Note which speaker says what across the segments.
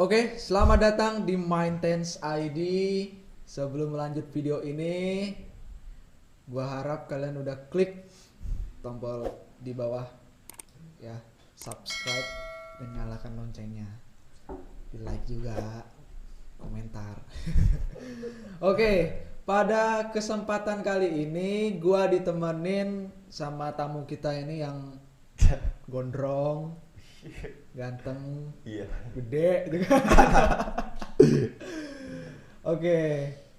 Speaker 1: Oke, selamat datang di Maintenance ID. Sebelum lanjut video ini, gua harap kalian udah klik tombol di bawah ya, subscribe dan nyalakan loncengnya. Di like juga, komentar. Oke, pada kesempatan kali ini gua ditemenin sama tamu kita ini yang gondrong, ganteng,
Speaker 2: Iya.
Speaker 1: gede gitu kan. Oke,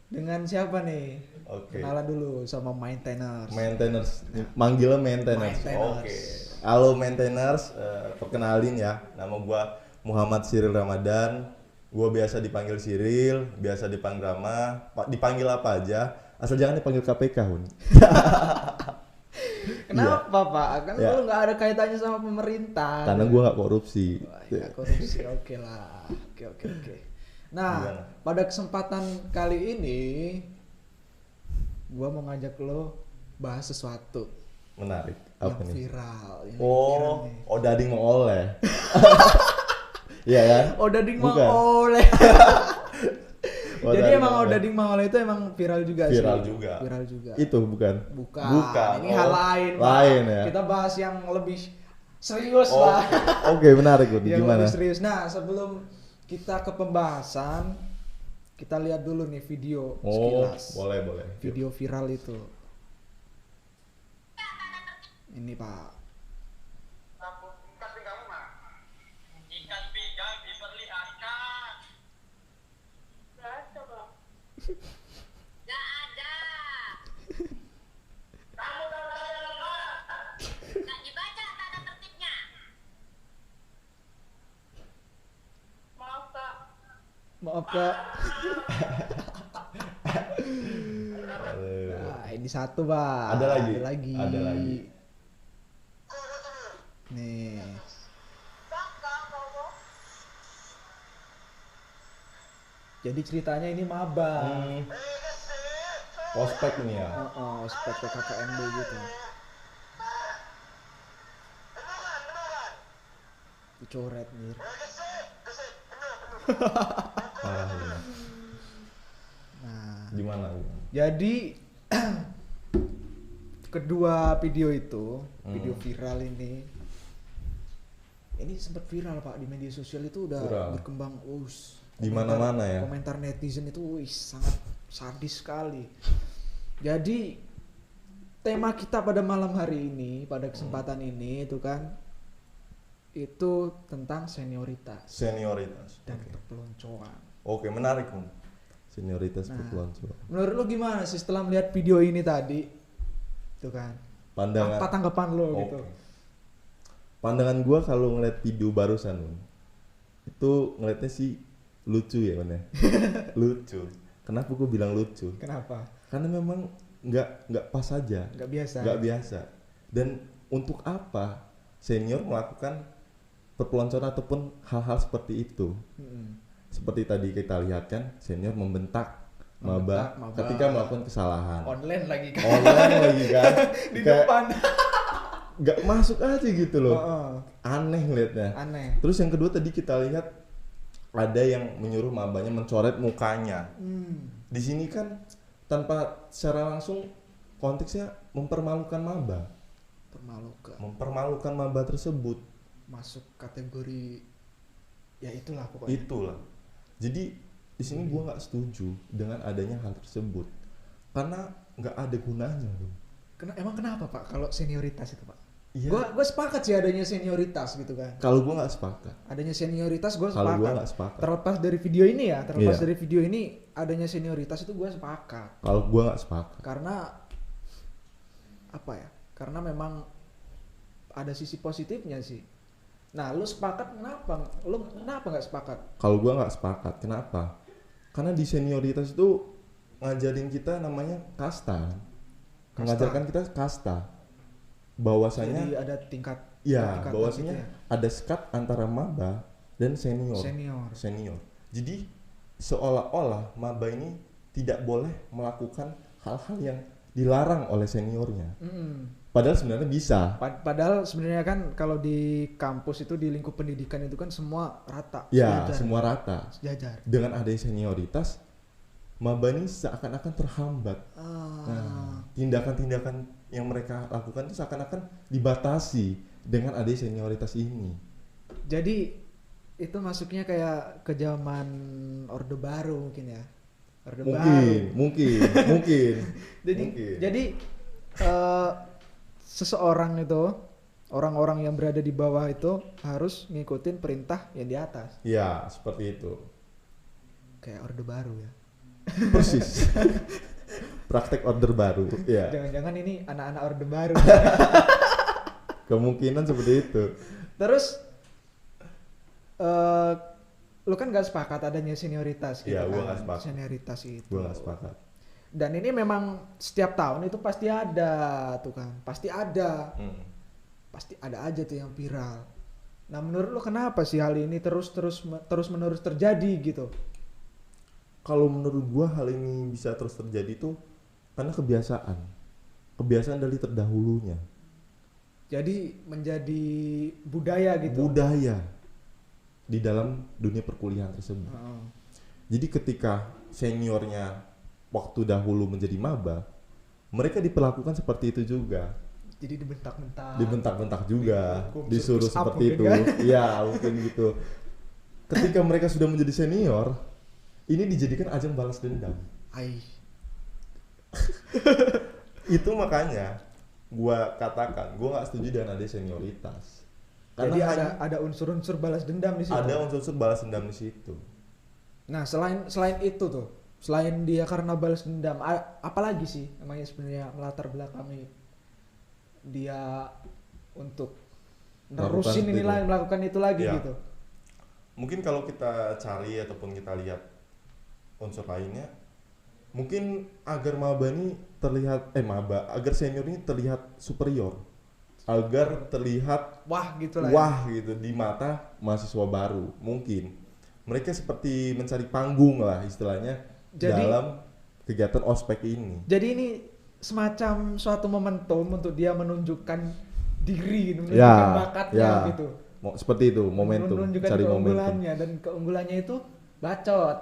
Speaker 1: dengan siapa nih?
Speaker 2: Oke.
Speaker 1: Kenalan dulu sama maintainers.
Speaker 2: Maintainers, manggilnya maintainers.
Speaker 1: Maintainers.
Speaker 2: Oke. Halo maintainers, perkenalin ya, nama gua Muhammad Siril Ramadan. Gua biasa dipanggil Siril, biasa dipanggil Rama, dipanggil apa aja, asal jangan dipanggil KPK, Hun.
Speaker 1: Kenapa Pak? Kan
Speaker 2: Ya.
Speaker 1: lu nggak ada kaitannya sama pemerintah.
Speaker 2: Karena gua nggak korupsi.
Speaker 1: Wah, nggak korupsi, oke lah. Oke. Nah,
Speaker 2: Gimana?
Speaker 1: pada kesempatan kali ini, gua mau ngajak lo bahas sesuatu
Speaker 2: Menarik.
Speaker 1: yang
Speaker 2: Apa nih?
Speaker 1: viral. Yang viral
Speaker 2: Oh,
Speaker 1: nih.
Speaker 2: Dading mau oleh. Iya kan?
Speaker 1: Odading
Speaker 2: Bukan.
Speaker 1: Mangoleh. Jadi
Speaker 2: Dading
Speaker 1: emang
Speaker 2: mau oleh.
Speaker 1: Odading Mangoleh itu emang viral juga sih.
Speaker 2: Viral juga.
Speaker 1: Viral juga.
Speaker 2: Itu bukan.
Speaker 1: Bukan. Ini hal lain. Pak.
Speaker 2: Lain ya.
Speaker 1: Kita bahas yang lebih serius
Speaker 2: Oh,
Speaker 1: lah.
Speaker 2: Oke, menarik, Bud.
Speaker 1: Yang
Speaker 2: Gimana?
Speaker 1: lebih serius. Nah, sebelum kita ke pembahasan, kita lihat dulu nih video
Speaker 2: Oh,
Speaker 1: sekilas.
Speaker 2: boleh.
Speaker 1: Video viral itu. Ini Pak.
Speaker 3: Ikan pinggang diperlihatkan. Gak ada. Kamu gak dibaca tanda tertibnya.
Speaker 1: Maaf Kak.
Speaker 2: Aduh.
Speaker 1: Nah, ini satu Pak.
Speaker 2: Ada lagi?
Speaker 1: Ada
Speaker 2: Ada lagi.
Speaker 1: Nih. Jadi ceritanya ini maba.
Speaker 2: Ospek ini ya.
Speaker 1: Ospek PKKMB gitu. Dicoret nih.
Speaker 2: Parah ini.
Speaker 1: Nah,
Speaker 2: Gimana?
Speaker 1: jadi kedua video itu, video viral ini sempat viral Pak di media sosial itu udah
Speaker 2: Viral.
Speaker 1: berkembang
Speaker 2: Di mana-mana ya.
Speaker 1: Komentar netizen itu sangat sadis sekali. Jadi tema kita pada malam hari ini, pada kesempatan ini itu kan itu tentang senioritas
Speaker 2: Senioritas.
Speaker 1: dan
Speaker 2: Oke.
Speaker 1: perpeloncoan.
Speaker 2: Oke, menarik, Bun. Senioritas
Speaker 1: Nah.
Speaker 2: perpeloncoan.
Speaker 1: Menurut lo gimana sih setelah melihat video ini tadi? Itu kan.
Speaker 2: Pandangan.
Speaker 1: Apa tanggapan lo
Speaker 2: Oke.
Speaker 1: gitu?
Speaker 2: Pandangan gua kalau ngeliat video barusan, Bun, itu ngeliatnya sih lucu ya, Bun ya. Lucu. Kenapa gua bilang lucu?
Speaker 1: Kenapa?
Speaker 2: Karena memang nggak pas aja.
Speaker 1: Nggak biasa.
Speaker 2: Nggak biasa. Dan untuk apa senior melakukan perpeloncoan ataupun hal-hal seperti itu?
Speaker 1: Mm-mm.
Speaker 2: Seperti tadi kita lihat kan, senior membentak maba
Speaker 1: Maba.
Speaker 2: ketika melakukan kesalahan.
Speaker 1: Online lagi kan.
Speaker 2: Online lagi kan.
Speaker 1: Di
Speaker 2: Kayak
Speaker 1: depan.
Speaker 2: nggak masuk aja gitu loh.
Speaker 1: Heeh.
Speaker 2: Aneh ngeliatnya.
Speaker 1: Aneh.
Speaker 2: Terus yang kedua tadi kita lihat ada yang menyuruh mabanya mencoret mukanya. Di sini kan tanpa secara langsung konteksnya mempermalukan maba. Mempermalukan maba tersebut.
Speaker 1: Masuk kategori ya itulah pokoknya.
Speaker 2: Itulah. Jadi di sini gua nggak setuju dengan adanya hal tersebut. Karena nggak ada gunanya loh.
Speaker 1: Emang kenapa Pak kalau senioritas itu Pak?
Speaker 2: Iya.
Speaker 1: Gue sepakat sih adanya senioritas gitu kan.
Speaker 2: Kalau gua nggak sepakat.
Speaker 1: Adanya senioritas gue
Speaker 2: Kalau
Speaker 1: sepakat.
Speaker 2: gua nggak sepakat.
Speaker 1: Terlepas dari video ini ya, terlepas
Speaker 2: Iya.
Speaker 1: dari video ini adanya senioritas itu gue sepakat.
Speaker 2: Kalau gua nggak sepakat.
Speaker 1: Karena apa ya? Karena memang ada sisi positifnya sih. Nah, lu sepakat kenapa? Lu kenapa nggak sepakat?
Speaker 2: Kalau gua nggak sepakat, kenapa? Karena di senioritas itu ngajarin kita namanya kasta. Mengajarkan kita kasta. Bahwasanya
Speaker 1: Jadi ada tingkat
Speaker 2: ya,
Speaker 1: tingkatan
Speaker 2: bahwasanya
Speaker 1: gitu ya.
Speaker 2: ada sekat antara maba dan senior.
Speaker 1: Senior.
Speaker 2: Jadi seolah-olah maba ini tidak boleh melakukan hal-hal yang dilarang oleh seniornya. Padahal sebenarnya bisa.
Speaker 1: Padahal sebenarnya kan kalau di kampus itu di lingkup pendidikan itu kan semua rata,
Speaker 2: Ya,
Speaker 1: sejajar.
Speaker 2: semua rata.
Speaker 1: Sejajar.
Speaker 2: Dengan adanya senioritas, maba ini seakan-akan terhambat. Nah, tindakan-tindakan yang mereka lakukan itu seakan-akan dibatasi dengan adanya senioritas ini.
Speaker 1: Jadi itu masuknya kayak ke zaman Orde Baru mungkin ya. Orde Baru.
Speaker 2: Mungkin.
Speaker 1: Jadi
Speaker 2: Mungkin.
Speaker 1: jadi seseorang itu, orang-orang yang berada di bawah itu harus ngikutin perintah yang di atas.
Speaker 2: Ya, seperti itu.
Speaker 1: Kayak Orde Baru ya.
Speaker 2: Persis. Praktek order baru. Ya.
Speaker 1: Jangan-jangan ini anak-anak Orde Baru.
Speaker 2: Kemungkinan seperti itu.
Speaker 1: Terus lu kan gak sepakat adanya senioritas gitu.
Speaker 2: Iya, gua
Speaker 1: kan.
Speaker 2: gak sepakat.
Speaker 1: Senioritas itu.
Speaker 2: Gue gak sepakat.
Speaker 1: Dan ini memang setiap tahun itu pasti ada tuh kan. Pasti ada. Pasti ada aja tuh yang viral. Nah, menurut lu kenapa sih hal ini terus menerus terjadi gitu?
Speaker 2: Kalau menurut gua hal ini bisa terus terjadi tuh karena kebiasaan dari terdahulunya.
Speaker 1: Jadi menjadi budaya gitu.
Speaker 2: Budaya di dalam dunia perkuliahan tersebut.
Speaker 1: Heeh.
Speaker 2: Jadi ketika seniornya waktu dahulu menjadi maba, mereka diperlakukan seperti itu juga.
Speaker 1: Jadi dibentak-bentak.
Speaker 2: Dibentak-bentak juga,
Speaker 1: Dihukum,
Speaker 2: disuruh
Speaker 1: push up
Speaker 2: seperti
Speaker 1: mungkin
Speaker 2: itu.
Speaker 1: kan?
Speaker 2: Iya, mungkin gitu. Ketika mereka sudah menjadi senior, ini dijadikan ajang balas dendam.
Speaker 1: Ai.
Speaker 2: Itu makanya gua katakan gua nggak setuju dengan adanya senioritas.
Speaker 1: Jadi
Speaker 2: Karena
Speaker 1: ada unsur-unsur balas dendam di situ.
Speaker 2: ada unsur-unsur balas dendam di situ.
Speaker 1: Nah, selain itu tuh, selain dia karena balas dendam, apalagi sih namanya sebenarnya melatar belakangi dia untuk nerusin
Speaker 2: Melakukan
Speaker 1: ini
Speaker 2: itu.
Speaker 1: lagi, melakukan itu lagi
Speaker 2: Ya.
Speaker 1: gitu.
Speaker 2: Mungkin kalau kita cari ataupun kita lihat unsur lainnya, mungkin agar maba ini terlihat agar senior ini terlihat superior, agar terlihat
Speaker 1: Wah gitu lah.
Speaker 2: wah gitu di mata mahasiswa baru. Mungkin mereka seperti mencari panggung lah istilahnya dalam kegiatan ospek ini.
Speaker 1: Jadi ini semacam suatu momentum untuk dia menunjukkan diri, menunjukkan
Speaker 2: Ya,
Speaker 1: bakatnya
Speaker 2: ya.
Speaker 1: gitu.
Speaker 2: Seperti itu momentum,
Speaker 1: Menunjukkan
Speaker 2: cari momentum.
Speaker 1: keunggulannya, dan keunggulannya itu bacot.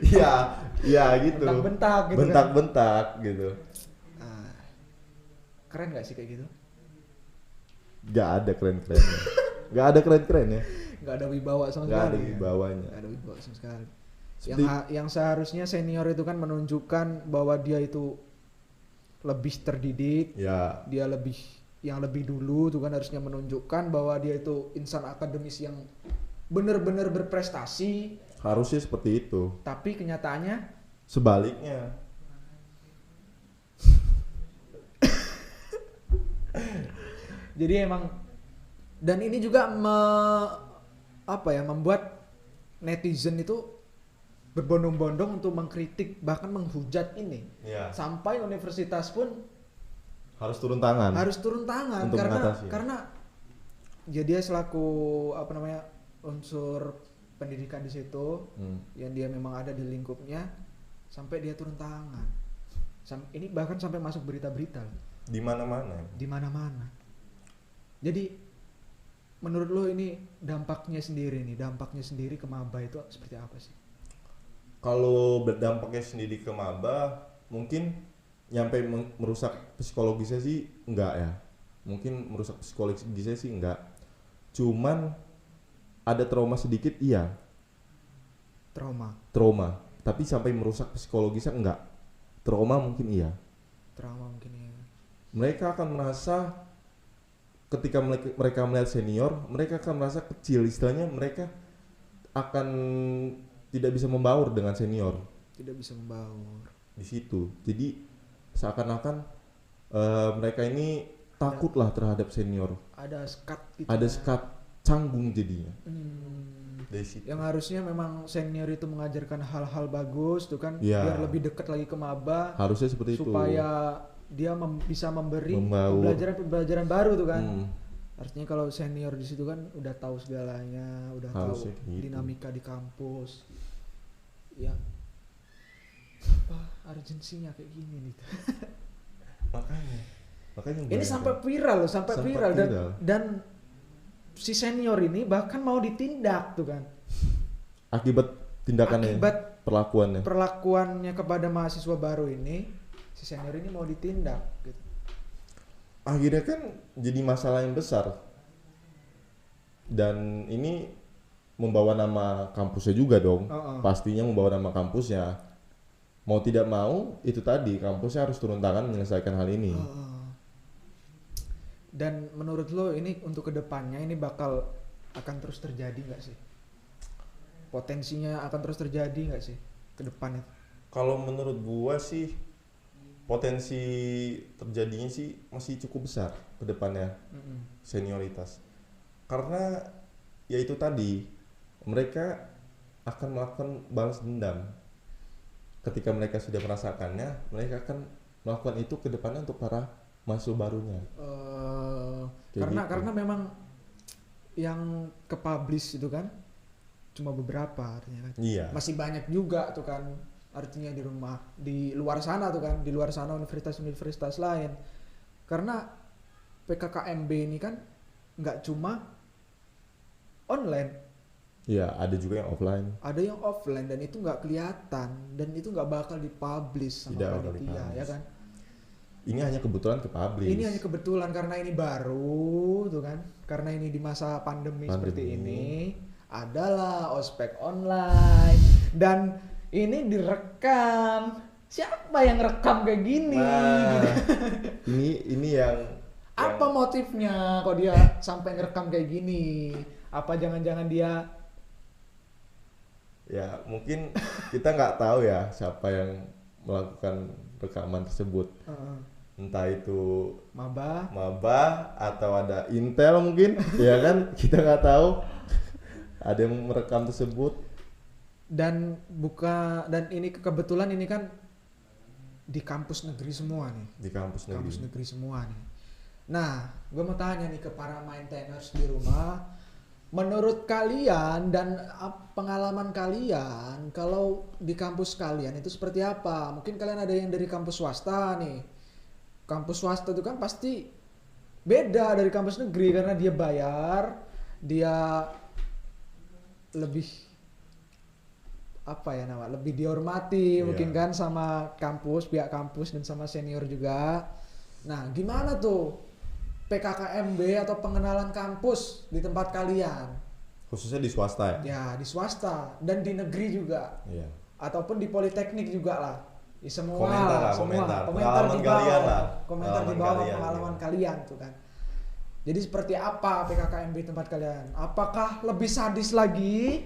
Speaker 2: Iya, iya gitu.
Speaker 1: Bentak-bentak gitu kan.
Speaker 2: Bentak-bentak gitu.
Speaker 1: Ah, keren gak sih kayak gitu?
Speaker 2: Gak ada keren-kerennya. Gak ada keren-kerennya.
Speaker 1: Gak ada wibawa sama
Speaker 2: Gak
Speaker 1: sekali.
Speaker 2: ada
Speaker 1: ya?
Speaker 2: wibawanya.
Speaker 1: Gak ada wibawa sama sekali.
Speaker 2: Seperti-
Speaker 1: Yang seharusnya senior itu kan menunjukkan bahwa dia itu lebih terdidik,
Speaker 2: Ya,
Speaker 1: dia yang lebih dulu tuh kan harusnya menunjukkan bahwa dia itu insan akademis yang benar-benar berprestasi,
Speaker 2: harusnya seperti itu.
Speaker 1: tapi kenyataannya
Speaker 2: Sebaliknya.
Speaker 1: jadi emang, dan ini juga membuat netizen itu berbondong-bondong untuk mengkritik bahkan menghujat ini.
Speaker 2: Ya,
Speaker 1: Sampai universitas pun
Speaker 2: harus turun tangan.
Speaker 1: harus turun tangan
Speaker 2: Untuk
Speaker 1: karena
Speaker 2: mengatasi.
Speaker 1: ya dia selaku unsur pendidikan di situ yang dia memang ada di lingkupnya, sampai dia turun tangan. Ini bahkan sampai masuk berita-berita loh,
Speaker 2: Di mana-mana.
Speaker 1: di mana-mana. Jadi menurut lo ini dampaknya sendiri ke maba itu seperti apa sih?
Speaker 2: Kalau berdampaknya sendiri ke maba, mungkin nyampe merusak psikologisnya sih enggak ya. Mungkin merusak psikologisnya sih enggak. Cuman ada trauma sedikit iya. Trauma. Tapi sampai merusak psikologisnya enggak. Trauma mungkin iya.
Speaker 1: Trauma mungkin ya.
Speaker 2: Mereka akan merasa ketika mereka melihat senior, mereka akan merasa kecil. Istilahnya mereka akan tidak bisa membaur dengan senior
Speaker 1: Tidak bisa membaur.
Speaker 2: di situ. Jadi seakan-akan mereka ini takutlah terhadap senior.
Speaker 1: Ada sekat gitu.
Speaker 2: Ada
Speaker 1: kan.
Speaker 2: sekat, canggung jadinya dari situ.
Speaker 1: Yang harusnya memang senior itu mengajarkan hal-hal bagus tuh kan,
Speaker 2: Ya.
Speaker 1: biar lebih dekat lagi ke maba,
Speaker 2: Harusnya seperti itu.
Speaker 1: supaya dia bisa memberi
Speaker 2: Membaur.
Speaker 1: pembelajaran baru tuh kan.
Speaker 2: Hmm.
Speaker 1: Artinya kalau senior di situ kan udah tahu segalanya, udah
Speaker 2: Harusnya
Speaker 1: tahu
Speaker 2: gitu.
Speaker 1: dinamika di kampus. Ya. Apa urgensinya kayak gini nih?
Speaker 2: Makanya Makanya
Speaker 1: Ini sampai viral loh, sampai viral dan si senior ini bahkan mau ditindak tuh kan.
Speaker 2: Akibat tindakannya,
Speaker 1: Akibat
Speaker 2: perlakuannya.
Speaker 1: perlakuannya kepada mahasiswa baru ini, si senior ini mau ditindak gitu.
Speaker 2: Akhirnya kan jadi masalah yang besar. Dan ini membawa nama kampusnya juga dong. Pastinya membawa nama kampusnya. Mau tidak mau, itu tadi kampusnya harus turun tangan menyelesaikan hal ini.
Speaker 1: Dan menurut lo ini untuk kedepannya ini bakal akan terus terjadi nggak sih? Potensinya akan terus terjadi nggak sih ke depan itu?
Speaker 2: Kalau menurut gua sih potensi terjadinya sih masih cukup besar ke depannya. Senioritas. Karena ya itu tadi mereka akan melakukan balas dendam. Ketika mereka sudah merasakannya, mereka akan melakukan itu ke depannya untuk para mahasiswa barunya.
Speaker 1: Karena memang yang ke-publish itu kan cuma beberapa artinya kan.
Speaker 2: Iya.
Speaker 1: Masih banyak juga tuh kan artinya di luar sana tuh kan, di luar sana universitas-universitas lain. Karena PKKMB ini kan nggak cuma online.
Speaker 2: Iya, ada juga yang offline.
Speaker 1: Ada yang offline dan itu nggak kelihatan dan itu nggak bakal dipublish sama panitia ya kan.
Speaker 2: Ini hanya kebetulan ke-publish.
Speaker 1: Ini hanya kebetulan karena ini baru tuh kan. Karena ini di masa pandemi. Seperti ini adalah ospek online dan ini direkam. Siapa yang rekam kayak gini?
Speaker 2: Nah, ini yang
Speaker 1: apa motifnya kok dia sampai ngerekam kayak gini? Apa jangan-jangan dia
Speaker 2: ya mungkin kita nggak tahu ya siapa yang melakukan rekaman tersebut. Entah itu
Speaker 1: maba
Speaker 2: atau ada intel mungkin, ya kan, kita nggak tahu. Ada yang merekam tersebut
Speaker 1: dan ini kebetulan ini kan di kampus negeri semua nih.
Speaker 2: Di kampus
Speaker 1: negeri semua nih. Nah, gue mau tanya nih ke para maintainers di rumah, menurut kalian dan pengalaman kalian kalau di kampus kalian itu seperti apa? Mungkin kalian ada yang dari kampus swasta nih. Kampus swasta itu kan pasti beda dari kampus negeri karena dia bayar, dia lebih lebih dihormati mungkin kan sama pihak kampus dan sama senior juga. Nah, gimana tuh PKKMB atau pengenalan kampus di tempat kalian?
Speaker 2: Khususnya di swasta ya?
Speaker 1: Ya, di swasta dan di negeri juga.
Speaker 2: Iya.
Speaker 1: Ataupun di politeknik juga lah. Di semua
Speaker 2: komentar
Speaker 1: di bawah. Komentar di bawah
Speaker 2: kalian,
Speaker 1: pengalaman kalian tuh kan. Jadi seperti apa PKKMB tempat kalian? Apakah lebih sadis lagi?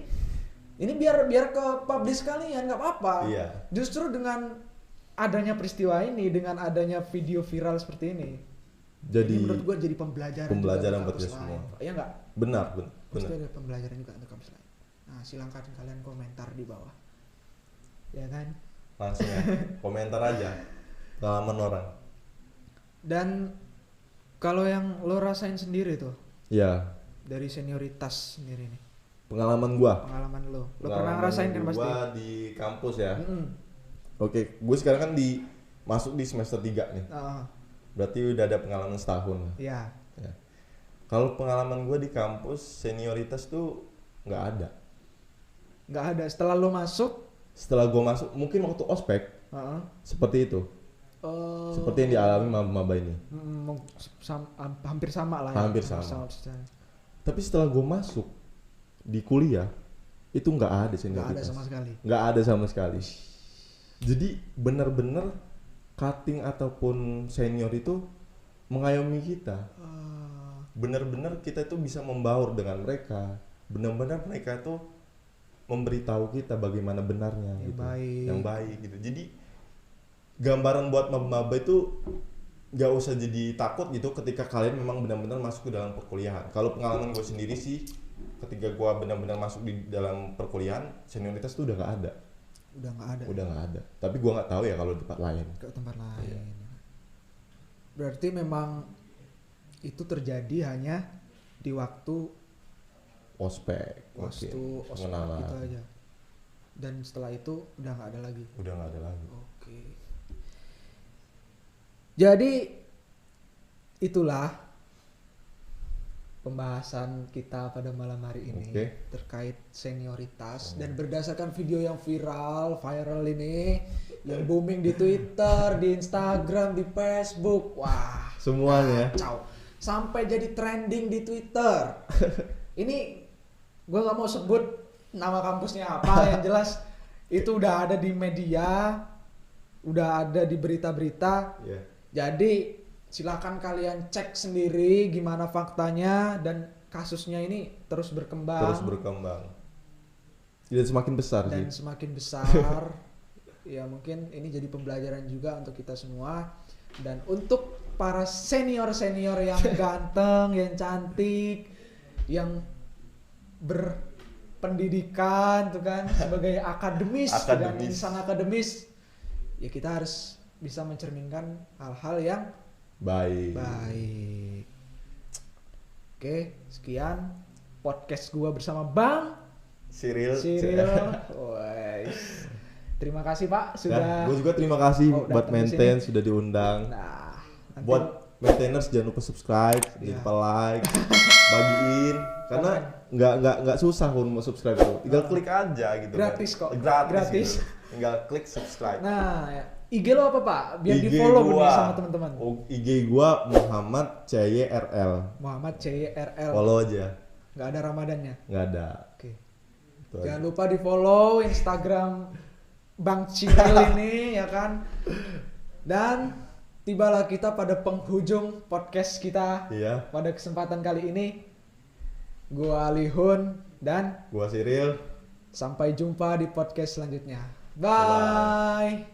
Speaker 1: Ini biar ke publish kalian nggak apa-apa.
Speaker 2: Iya.
Speaker 1: Justru dengan adanya peristiwa ini, dengan adanya video viral seperti ini,
Speaker 2: jadi
Speaker 1: ini menurut gue jadi pembelajaran
Speaker 2: buat kita semua.
Speaker 1: Iya nggak?
Speaker 2: Benar.
Speaker 1: Pasti ada pembelajaran juga untuk kampus lain. Nah, silakan kalian komentar di bawah. Ya kan?
Speaker 2: Langsung ya, komentar aja pengalaman orang.
Speaker 1: Dan kalau yang lo rasain sendiri tuh,
Speaker 2: ya,
Speaker 1: dari senioritas sendiri nih,
Speaker 2: pengalaman
Speaker 1: lo pernah ngerasain kan pasti?
Speaker 2: Gua di kampus ya. Oke, gue sekarang kan masuk di semester 3 nih. Berarti udah ada pengalaman setahun.
Speaker 1: Iya.
Speaker 2: Ya. Kalau pengalaman gue di kampus senioritas tuh nggak ada.
Speaker 1: Nggak ada. Setelah lo masuk?
Speaker 2: Setelah gue masuk, mungkin waktu ospek seperti itu. Seperti yang dialami maba ini.
Speaker 1: Hampir sama lah.
Speaker 2: Hampir sama. Tapi setelah gue masuk di kuliah itu nggak ada senioritas. Nggak ada sama sekali. Jadi benar-benar cutting ataupun senior itu mengayomi kita. Benar-benar kita itu bisa membaur dengan mereka. Benar-benar mereka itu memberitahu kita bagaimana benarnya yang baik gitu. Jadi gambaran buat maba itu nggak usah jadi takut gitu ketika kalian memang benar-benar masuk ke dalam perkuliahan. Kalau pengalaman gue sendiri sih, ketika gue benar-benar masuk di dalam perkuliahan, senioritas itu udah nggak ada. Udah nggak ada. Tapi gue nggak tahu ya kalau di tempat lain.
Speaker 1: Ke tempat lain. Iya. Berarti memang itu terjadi hanya di waktu
Speaker 2: ospek
Speaker 1: itu aja. Dan setelah itu udah nggak ada lagi.
Speaker 2: Udah nggak ada lagi.
Speaker 1: Oke. Jadi itulah pembahasan kita pada malam hari ini
Speaker 2: Oke.
Speaker 1: terkait senioritas dan berdasarkan video yang viral ini yang booming di Twitter, di Instagram, di Facebook, wah
Speaker 2: Semuanya.
Speaker 1: kacau. Sampai jadi trending di Twitter. Ini gue nggak mau sebut nama kampusnya apa, yang jelas itu udah ada di media, udah ada di berita-berita.
Speaker 2: Iya.
Speaker 1: Jadi silakan kalian cek sendiri gimana faktanya, dan kasusnya ini terus berkembang
Speaker 2: Terus berkembang. Dan semakin besar
Speaker 1: dan
Speaker 2: sih.
Speaker 1: semakin besar. Ya mungkin ini jadi pembelajaran juga untuk kita semua, dan untuk para senior yang ganteng, yang cantik, yang berpendidikan tuh kan, sebagai akademis dan
Speaker 2: Akademis.
Speaker 1: insan akademis, ya kita harus bisa mencerminkan hal-hal yang
Speaker 2: Baik.
Speaker 1: baik. Oke, sekian podcast gua bersama Bang
Speaker 2: Cyril.
Speaker 1: Cyril. Wais. Terima kasih Pak sudah.
Speaker 2: Gue juga terima kasih
Speaker 1: Oh,
Speaker 2: buat
Speaker 1: datang ke
Speaker 2: maintain
Speaker 1: sini.
Speaker 2: sudah diundang.
Speaker 1: Nah, nanti
Speaker 2: Buat maintainers jangan lupa subscribe, jangan
Speaker 1: Iya.
Speaker 2: lupa like, bagiin, karena nggak susah kalau mau subscribe itu, tinggal klik aja gitu.
Speaker 1: Gratis
Speaker 2: kan.
Speaker 1: kok.
Speaker 2: Gratis.
Speaker 1: Gratis.
Speaker 2: Gitu. Tinggal klik subscribe.
Speaker 1: Nah, ya. IG lo apa Pak? Biar
Speaker 2: IG
Speaker 1: di follow
Speaker 2: gua.
Speaker 1: nih sama teman-teman.
Speaker 2: IG gua Muhammad CYRL.
Speaker 1: Muhammad CYRL.
Speaker 2: Follow aja,
Speaker 1: Nggak ada Ramadannya.
Speaker 2: nggak ada.
Speaker 1: Oke.
Speaker 2: Itu
Speaker 1: Jangan
Speaker 2: aja.
Speaker 1: lupa di follow Instagram Bang Cyril ini ya kan. Dan tibalah kita pada penghujung podcast kita
Speaker 2: Iya,
Speaker 1: pada kesempatan kali ini. Gua Alihun dan
Speaker 2: gua Cyril.
Speaker 1: sampai jumpa di podcast selanjutnya. Bye.